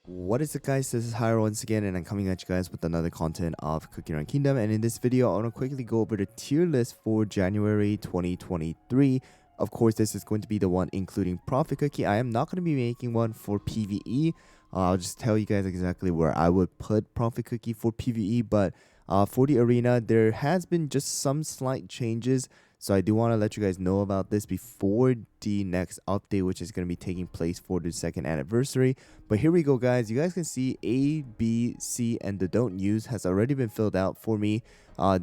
What is up, guys? This is Hyro once again, and I'm coming at you guys with another content of Cookie Run Kingdom. And in this video, I want to quickly go over the tier list for January 2023. Of course, this is going to be the one including Profit Cookie. I am not going to be making one for PVE. I'll just tell you guys exactly where I would put Profit Cookie for PVE, but for the arena, there has been just some slight changes. So I do want to let you guys know about this before the next update, which is going to be taking place for the second anniversary. But here we go, guys. You guys can see A, B, C, and the don't use has already been filled out for me.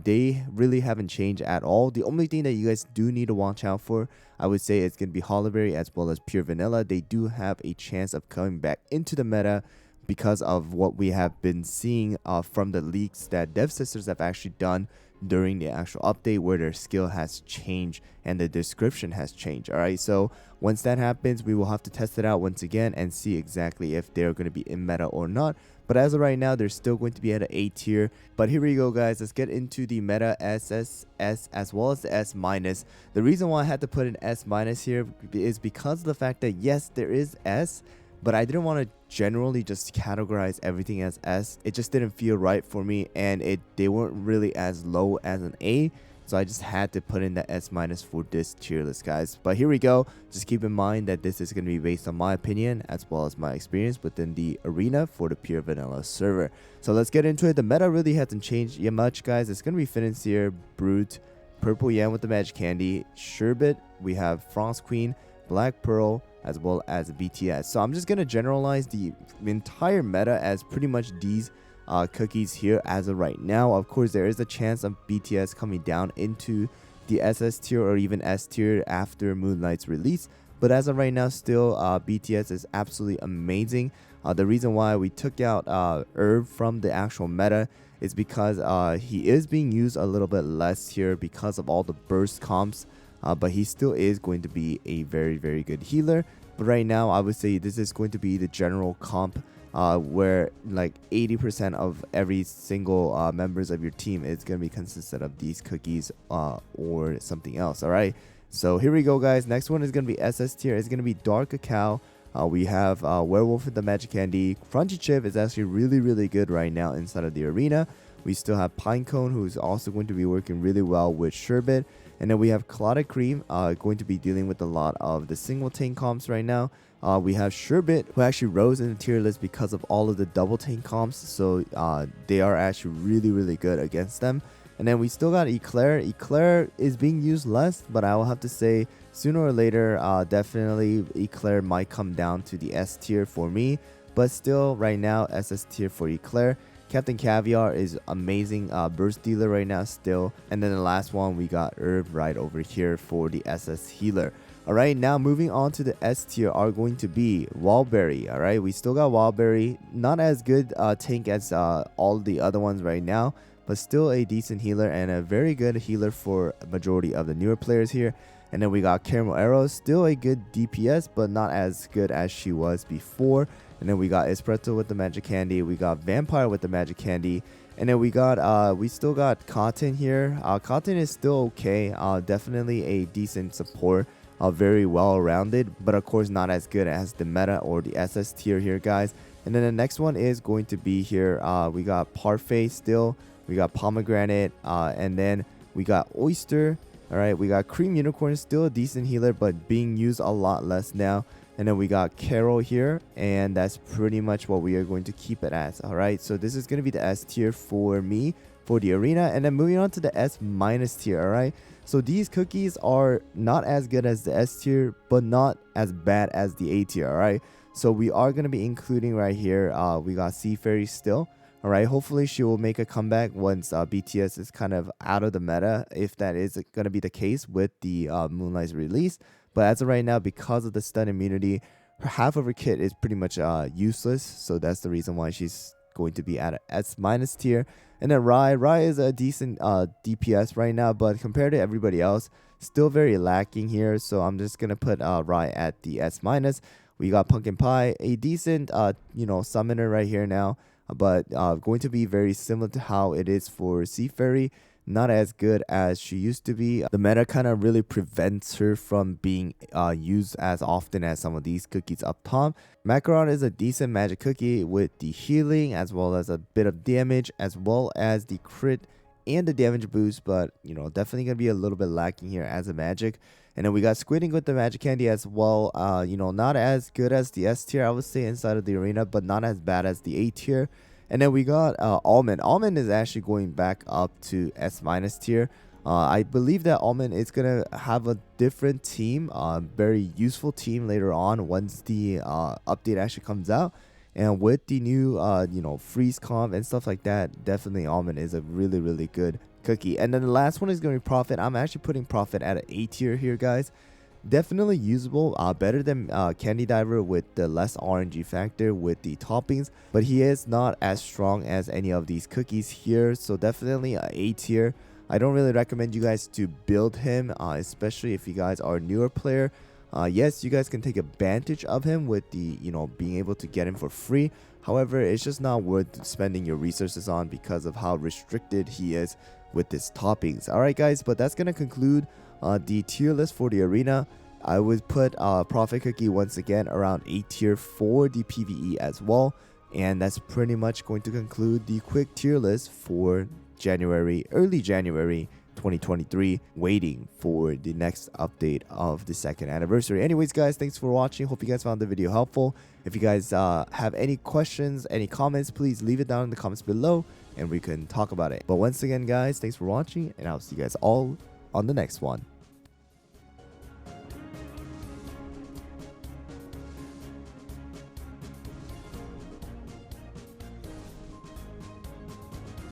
They really haven't changed at all. The only thing that you guys do need to watch out for, I would say, it's going to be Holloberry as well as Pure Vanilla. They do have a chance of coming back into the meta because of what we have been seeing from the leaks that Dev Sisters have actually done during the actual update, where their skill has changed and the description has changed. All right, so once that happens, we will have to test it out once again and see exactly if they're going to be in meta or not. But as of right now, they're still going to be at an A tier. But here we go, guys. Let's get into the meta SS as well as the S minus. The reason why I had to put an S minus here is because of the fact that yes, there is S, but I didn't want to generally just categorize everything as S. It just didn't feel right for me, and they weren't really as low as an A. So I just had to put in the S minus for this tier list, guys. But here we go. Just keep in mind that this is going to be based on my opinion as well as my experience within the arena for the pure vanilla server. So let's get into it. The meta really hasn't changed yet much, guys. It's going to be Financier, Brute, Purple Yam with the Magic Candy, Sherbet. We have Frost Queen, Black Pearl, as well as BTS. So I'm just going to generalize the entire meta as pretty much these cookies here as of right now. Of course, there is a chance of BTS coming down into the SS tier or even S tier after Moonlight's release. But as of right now, still BTS is absolutely amazing. The reason why we took out Herb from the actual meta is because he is being used a little bit less here because of all the burst comps. But he still is going to be a very, very good healer. But right now, I would say this is going to be the general comp where like 80% of every single members of your team is going to be consisted of these cookies or something else. All right. So here we go, guys. Next one is going to be SS tier. It's going to be Dark Cacao. We have Werewolf with the Magic Candy. Crunchy Chip is actually really, really good right now inside of the arena. We still have Pinecone, who's also going to be working really well with Sherbet. And then we have Clotted Cream, going to be dealing with a lot of the single tank comps right now. We have Sherbet, who actually rose in the tier list because of all of the double tank comps. So they are actually really, really good against them. And then we still got Eclair. Eclair is being used less, but I will have to say sooner or later, definitely Eclair might come down to the S tier for me. But still, right now, SS tier for Eclair. Captain Caviar is amazing burst dealer right now still. And then the last one, we got Herb right over here for the SS healer. Alright, now moving on to the S tier are going to be Wallberry. Alright, we still got Wallberry. Not as good tank as all the other ones right now, but still a decent healer and a very good healer for a majority of the newer players here. And then we got Caramel Arrow, still a good DPS, but not as good as she was before. And then we got Espresso with the Magic Candy. We got Vampire with the Magic Candy. And then we still got Cotton here. Cotton is still okay. Definitely a decent support. Very well rounded, but of course not as good as the meta or the SS tier here, guys. And then the next one is going to be here. We got Parfait still. We got Pomegranate. And then we got Oyster. All right, we got Cream Unicorn, still a decent healer, but being used a lot less now. And then we got Carol here, and that's pretty much what we are going to keep it as. All right, so this is going to be the S tier for me for the arena. And then moving on to the S minus tier. All right, so these cookies are not as good as the S tier, but not as bad as the A tier. All right, so we are going to be including right here. We got Sea Fairy still. All right, hopefully she will make a comeback once BTS is kind of out of the meta, if that is going to be the case with the Moonlight's release. But as of right now, because of the stun immunity, half of her kit is pretty much useless. So that's the reason why she's going to be at an S minus tier. And then Rai is a decent DPS right now, but compared to everybody else, still very lacking here. So I'm just going to put Rai at the S minus. We got Pumpkin Pie, a decent summoner right here now, but going to be very similar to how it is for Sea Fairy. not as good as she used to be. The meta kind of really prevents her from being used as often as some of these cookies up top. Macaron is a decent magic cookie with the healing as well as a bit of damage as well as the crit and the damage boost, but you know, definitely gonna be a little bit lacking here as a magic. And then we got Squidding with the magic candy as well. You know, not as good as the S tier, I would say, inside of the arena, but not as bad as the A tier. And then we got Almond. Almond is actually going back up to S- tier. I believe that Almond is gonna have a different team, very useful team later on once the update actually comes out. And with the new you know, freeze comp and stuff like that, definitely Almond is a really good cookie. And then the last one is going to be Prophet. I'm actually putting Prophet at an A tier here, guys. Definitely usable, better than Candy Diver with the less RNG factor with the toppings, but he is not as strong as any of these cookies here, so definitely a A tier. I don't really recommend you guys to build him, especially if you guys are a newer player. Yes, you guys can take advantage of him with the, you know, being able to get him for free. However, it's just not worth spending your resources on because of how restricted he is with his toppings. Alright guys, but that's gonna conclude the tier list for the arena. I would put Prophet Cookie once again around A tier for the PvE as well. And that's pretty much going to conclude the quick tier list for January, early January 2023, waiting for the next update of the 2nd anniversary. Anyways guys, thanks for watching. Hope you guys found the video helpful. If you guys have any questions, any comments, please leave it down in the comments below and we can talk about it. But once again guys, thanks for watching and I'll see you guys all on the next one.